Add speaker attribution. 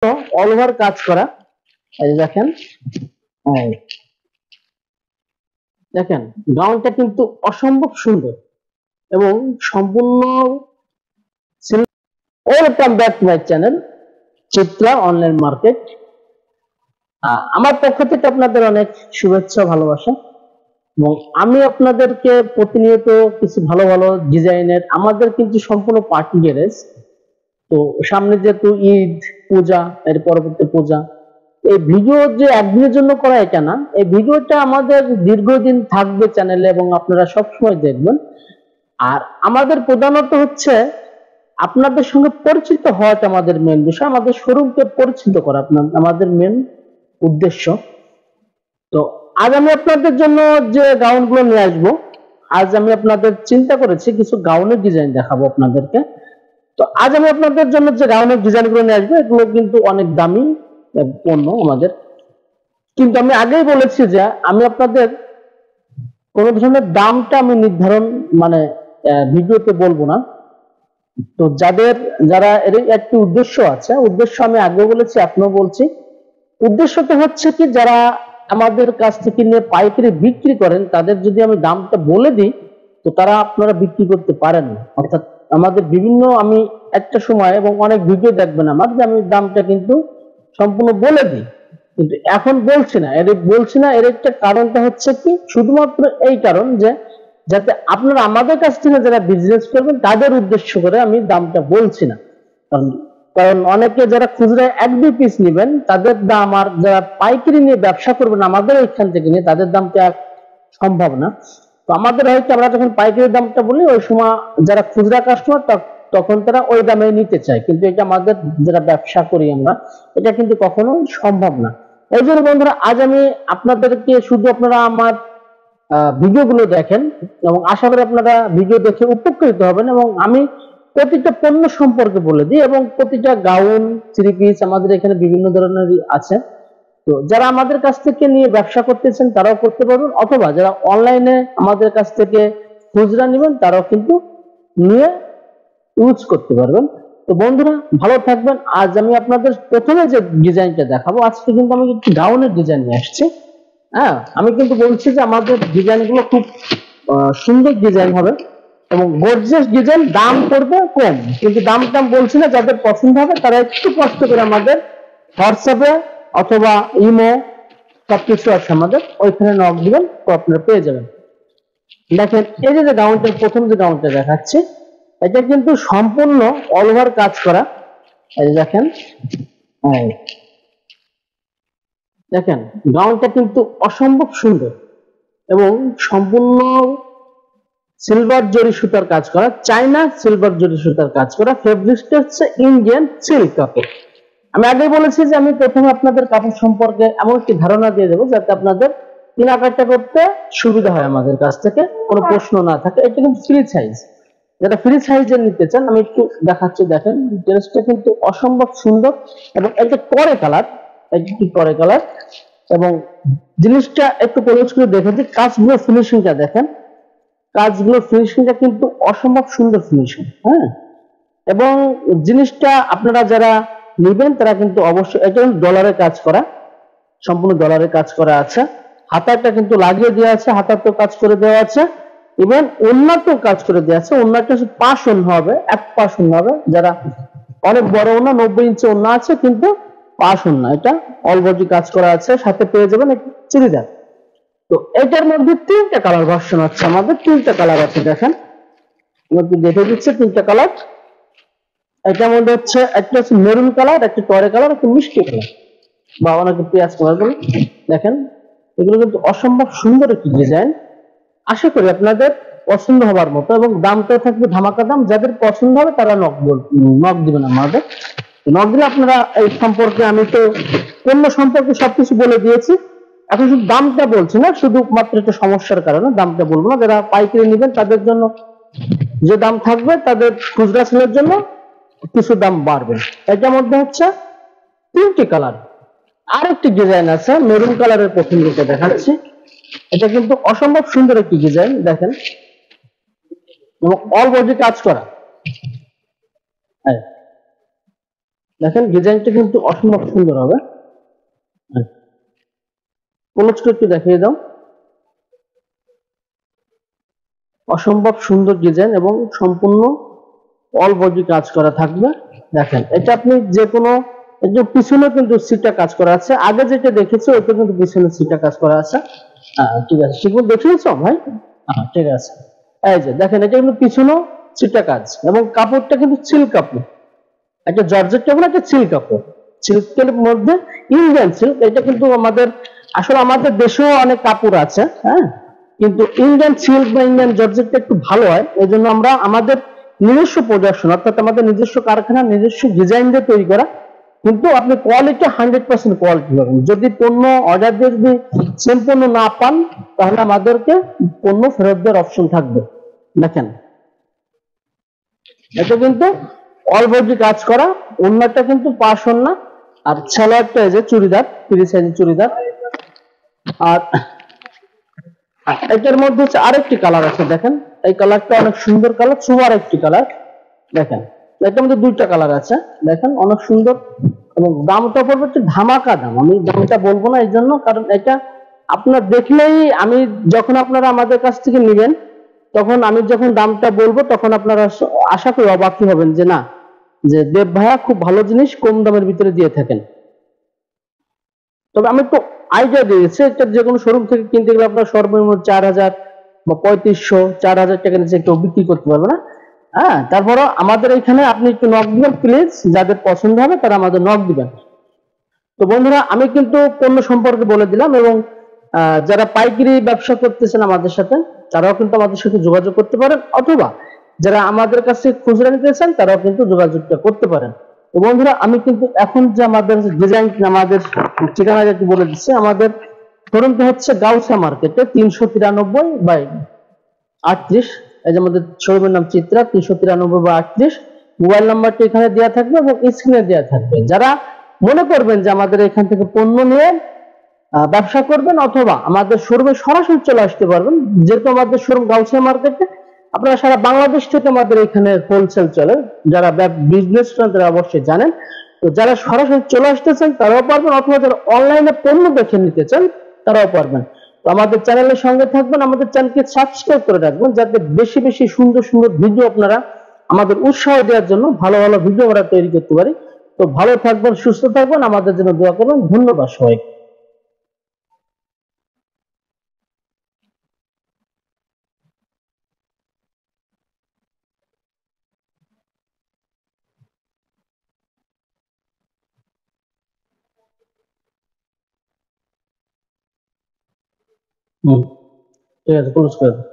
Speaker 1: All over কাজ করা। এই দেখেন, এই দেখেন গাউনটা কিন্তু অসম্ভব সুন্দর এবং সম্পূর্ণ। Welcome back to my channel Chitra online market. আমার পক্ষ থেকে আপনাদের অনেক শুভেচ্ছা ভালোবাসা এবং আমি আপনাদেরকে প্রতিনিয়ত কিছু ভালো ভালো ডিজাইনের, আমাদের কিন্তু সম্পূর্ণ পার্টি ড্রেস। তো সামনে যেহেতু ঈদ, পূজা, এর পরবর্তী পূজা, এই ভিডিও যে একদিনের জন্য করা এটা না, এই ভিডিওটা আমাদের দীর্ঘদিন থাকবে চ্যানেলে এবং আপনারা সবসময় দেখবেন। আর আমাদের প্রধানত হচ্ছে আপনাদের সঙ্গে পরিচিত হওয়াটা আমাদের মেন বিষয়, আমাদের শোরুমকে পরিচিত করা আমাদের মেন উদ্দেশ্য। তো আজ আমি আপনাদের জন্য যে গাউনগুলো নিয়ে আসবো, আজ আমি আপনাদের চিন্তা করেছি কিছু গাউনের ডিজাইন দেখাবো আপনাদেরকে। তো আজ আমি আপনাদের জন্য যে গাউনের ডিজাইনগুলো নিয়ে আসবো, এগুলো কিন্তু অনেক দামি পণ্য আমাদের। কিন্তু আমি আগেই বলেছি যে আমি আপনাদের কোন ধরনের দামটা আমি নির্ধারণ ভিডিওতে বলবো না। তো যারা এর একটি উদ্দেশ্য আছে, উদ্দেশ্য আমি আগে বলেছি, এখনো বলছি। উদ্দেশ্যটা হচ্ছে কি, যারা আমাদের কাছ থেকে নিয়ে পাইকারি বিক্রি করেন, তাদের যদি আমি দামটা বলে দিই তো তারা আপনারা বিক্রি করতে পারেন না। অর্থাৎ আমাদের বিভিন্ন, আমি একটা সময় এবং অনেক ভিডিও দেখবেন আমার, যে আমি দামটা কিন্তু সম্পূর্ণ বলে দিই, কিন্তু এখন বলছি না এর একটা কারণটা হচ্ছে কি, শুধুমাত্র এই কারণ যে যাতে আপনারা আমাদের কাছ থেকে যারা বিজনেস করবেন তাদের উদ্দেশ্য করে আমি দামটা বলছি না। কারণ অনেকে যারা খুচরায় 1-2 পিস নেবেন তাদের দাম, আর যারা পাইকারি নিয়ে ব্যবসা করবেন আমাদের এখান থেকে নিয়ে, তাদের দামটা সম্ভব না। তো আমাদের হয়তো আমরা যখন পাইকারি দামটা বলি, ওই সময় যারা খুচরা কাস্টমার তখন তারা ওই দামে নিতে চায়, কিন্তু এটা আমাদের যারা ব্যবসা করি আমরা, এটা কিন্তু কখনো সম্ভব না। এই জন্য বন্ধুরা, আজ আমি আপনাদেরকে শুধু আপনারা আমার ভিডিওগুলো দেখেন এবং আশা করি আপনারা ভিডিও দেখে উপকৃত হবেন, এবং আমি প্রতিটা পণ্য সম্পর্কে বলে দিই এবং প্রতিটা গাউন, থ্রি পিস আমাদের এখানে বিভিন্ন ধরনের আছে। তো যারা আমাদের কাছ থেকে নিয়ে ব্যবসা করতেছেন তারাও করতে পারবেন, অথবা যারা অনলাইনে আমাদের কাছ থেকে খুচরা নেবেন তারাও কিন্তু নিয়ে ইউজ করতে পারবেন। তো বন্ধুরা ভালো থাকবেন। আজ আমি আপনাদের প্রথমে যে ডিজাইনটা দেখাবো, আজকে কিন্তু আমি একটু গাউনের ডিজাইন নিয়ে আসছি। হ্যাঁ, আমি কিন্তু বলছি যে আমাদের ডিজাইনগুলো খুব সুন্দর ডিজাইন হবে এবং গর্জিয়াস ডিজাইন। দাম পড়বে কম, কিন্তু দাম বলছি না, যাদের পছন্দ হবে তারা একটু কষ্ট করে আমাদের হোয়াটসঅ্যাপে অথবা ইমো সবকিছু আছে আমাদের, ওইখানে নক দিবেন, তো আপনারা পেয়ে যাবেন। দেখেন এই যে গাউনটা, প্রথম যে গাউনটা দেখাচ্ছি, এটা কিন্তু সম্পূর্ণ অল ওভার কাজ করা। এই দেখেন, দেখেন গাউনটা কিন্তু অসম্ভব সুন্দর এবং সম্পূর্ণ সিলভার জরি সুতার কাজ করা, চাইনা সিলভার জরি সুতার কাজ করা। ফেব্রিকটা হচ্ছে ইন্ডিয়ান সিল্ক কাপড়। আমি আগেই বলেছি যে আমি প্রথমে আপনাদের কাপড় সম্পর্কে এমন একটি ধারণা দিয়ে দেবো যাতে আপনাদের কেনাকাটা করতে সুবিধা হয়, আমাদের কাছ থেকে কোনো প্রশ্ন না থাকে। এটা কিন্তু ফ্রি সাইজ, যারা ফ্রি সাইজের নিতে চান আমি একটু দেখাচ্ছি। দেখেন ড্রেসটা কিন্তু অসম্ভব সুন্দর এবং এটা করে কালার, একটি করে কালার, এবং জিনিসটা একটু ক্লোজ করে দেখেন যে কাজগুলো, ফিনিশিংটা দেখেন, কাজগুলো ফিনিশিংটা কিন্তু অসম্ভব সুন্দর ফিনিশিং। হ্যাঁ, এবং জিনিসটা আপনারা যারা নেবেন তারা কিন্তু অবশ্যই, এটা ডলারের কাজ করা, সম্পূর্ণ ডলারের কাজ করা আছে। হাতাটা কিন্তু লাগিয়ে দেওয়া আছে, হাতাতেও কাজ করে দেওয়া আছে, এবং ওন্নাতেও কাজ করে দেওয়া আছে। ওন্নাটা পাশ ওন্না হবে, এক পাশ ওন্না হবে। যারা অনেক বড় ওন্না, 90 ইঞ্চি ওন্না আছে, কিন্তু পাশ ওন্না, এটা অল বডি কাজ করা আছে। সাথে পেয়ে যাবেন একটি চুড়িদার। তো এটার মধ্যে 3টা কালার ভার্সন আছে আমাদের, 3টা কালার আছে। দেখেন আমি দেখে দিচ্ছি 3টা কালার। এটার মধ্যে হচ্ছে একটা হচ্ছে মেরুন কালার, একটা টরে কালার, একটা মিষ্টি কালার, বা অনেকে পেঁয়াজ কালার বলে। দেখেন এগুলো কিন্তু অসম্ভব সুন্দর একটি ডিজাইন, আশা করি আপনাদের পছন্দ হবার মতো, এবং দামটা থাকবে ধামাকা দাম। যাদের পছন্দ হবে তারা নক দিবেন আমাদের। নক দিলে আপনারা এই সম্পর্কে, আমি তো পণ্য সম্পর্কে সবকিছু বলে দিয়েছি, এখন শুধু দামটা বলছি না, শুধুমাত্র একটা সমস্যার কারণে দামটা বলবো না। যারা পাইকারি নেবেন তাদের জন্য যে দাম থাকবে, তাদের খুচরা সেলের জন্য কিছু দাম বাড়বে। এটার মধ্যে হচ্ছে 3টি কালার। আরেকটি ডিজাইন আছে মেরুন কালারের, প্রথম যেটা দেখাচ্ছি, এটা কিন্তু অসম্ভব সুন্দর একটি ডিজাইন। দেখেন এবং অল বডি কাজ করা। দেখেন ডিজাইনটা কিন্তু অসম্ভব সুন্দর হবে। ক্লোজ একটু দেখিয়ে দাও। অসম্ভব সুন্দর ডিজাইন এবং সম্পূর্ণ অল বডি কাজ করা থাকবে। দেখেন এটা আপনি যে কোনো একটু পিছনে কিন্তু সিটটা কাজ করা আছে, আগে যেটা দেখেছো ওটা কিন্তু পিছনে সিটটা কাজ করা আছে। ঠিক আছে, সেগুলো দেখিয়েছো ভাই? ঠিক আছে। এই যে দেখেন এটা কিন্তু পিছনেও সিটটা কাজ এবং কাপড়টা কিন্তু সিল্ক কাপড়, একটা জর্জেট কাপড়, একটা সিল্ক কাপড়। সিল্কের মধ্যে ইন্ডিয়ান সিল্ক, এটা কিন্তু আমাদের আসলে আমাদের দেশেও অনেক কাপড় আছে, হ্যাঁ, কিন্তু ইন্ডিয়ান সিল্ক বা ইন্ডিয়ান জর্জেটটা একটু ভালো হয়। এই জন্য আমরা আমাদের নিজস্ব প্রোডাকশন অর্থাৎ আমাদের নিজস্ব কারখানা নিজস্ব ডিজাইন দিয়ে তৈরি করা, কিন্তু আপনি কোয়ালিটি 100% কোয়ালিটি পাবেন। যদি পণ্য অর্ডার দিয়ে যদি সেম পণ্য না পান তাহলে আমাদেরকে পণ্য ফেরত দেওয়ার অপশন থাকবে। দেখেন এটা কিন্তু অলরেডি কাজ করা, ওন্নাটা কিন্তু পাশ ওন্না, আর সালোয়ারটা এই যে চুড়িদার, ফ্রি সাইজের চুড়িদার। আর এটার মধ্যে হচ্ছে আরেকটি কালার আছে, দেখেন এই কালারটা অনেক সুন্দর কালার, সুপার একটি কালার। দেখেন এটার মধ্যে দুইটা কালার আছে, দেখেন অনেক সুন্দর। এবং দামটা পড়বে হচ্ছে ধামাকা দাম, আমি দামটা বলবো না এই জন্য কারণ এটা আপনার দেখলেই, আমি যখন আপনারা আমাদের কাছ থেকে নেবেন তখন আমি যখন দামটা বলবো তখন আপনারা আশা করি অবাকই হবেন যে না, যে দেব ভাইয়া খুব ভালো জিনিস কম দামের ভিতরে দিয়ে থাকেন। তবে আমি একটু আইডিয়া দিয়েছি, এটা যে কোনো শোরুম থেকে কিনতে গেলে আপনার সর্বনিম্ন 4000 বা 3500 4000 টাকা নিচে কেউ বিক্রি করতে পারবে না। হ্যাঁ, তারপরও আমাদের এখানে আপনি একটু নক দিবেন প্লিজ, যাদের পছন্দ হবে তারা আমাদের নক দিবেন। তো বন্ধুরা আমি কিন্তু পণ্য সম্পর্কে বলে দিলাম, এবং যারা পাইকারি ব্যবসা করতেছেন আমাদের সাথে তারাও কিন্তু আমাদের সাথে যোগাযোগ করতে পারেন, অথবা যারা আমাদের কাছে খুচরা নিতে চান তারাও কিন্তু যোগাযোগটা করতে পারেন। তো বন্ধুরা আমি কিন্তু এখন যে আমাদের ডিজাইন, আমাদের ঠিকানা যেটি বলে দিচ্ছি, আমাদের শোরুমটা হচ্ছে গাউসা মার্কেটে 393/38। এই যে আমাদের শোরুমের নাম চিত্রা, 393/38। মোবাইল নাম্বারটা এখানে দেওয়া থাকবে এবং স্ক্রিনে দেওয়া থাকবে। যারা মনে করবেন যে আমাদের এখান থেকে পণ্য নিয়ে ব্যবসা করবেন অথবা আমাদের শোরুমে সরাসরি চলে আসতে পারবেন, যেহেতু আমাদের শোরুম গাউসিয়া মার্কেটে, আপনারা সারা বাংলাদেশ থেকে আমাদের এখানে হোলসেল চলে, যারা বিজনেস করেন তারা অবশ্যই জানেন। তো যারা সরাসরি চলে আসতে চান তারাও পারবেন, অথবা যারা অনলাইনে পণ্য দেখে নিতে চান তারাও পারবেন। তো আমাদের চ্যানেলের সঙ্গে থাকবেন, আমাদের চ্যানেলকে সাবস্ক্রাইব করে রাখবেন, যাতে বেশি বেশি সুন্দর সুন্দর ভিডিও আপনারা আমাদের উৎসাহ দেওয়ার জন্য ভালো ভালো ভিডিও আমরা তৈরি করতে পারি। তো ভালো থাকবেন, সুস্থ থাকবেন, আমাদের জন্য দোয়া করবেন। ধন্যবাদ সবাইকে। হুম, ঠিক আছে, ক্লোজ করে দাও।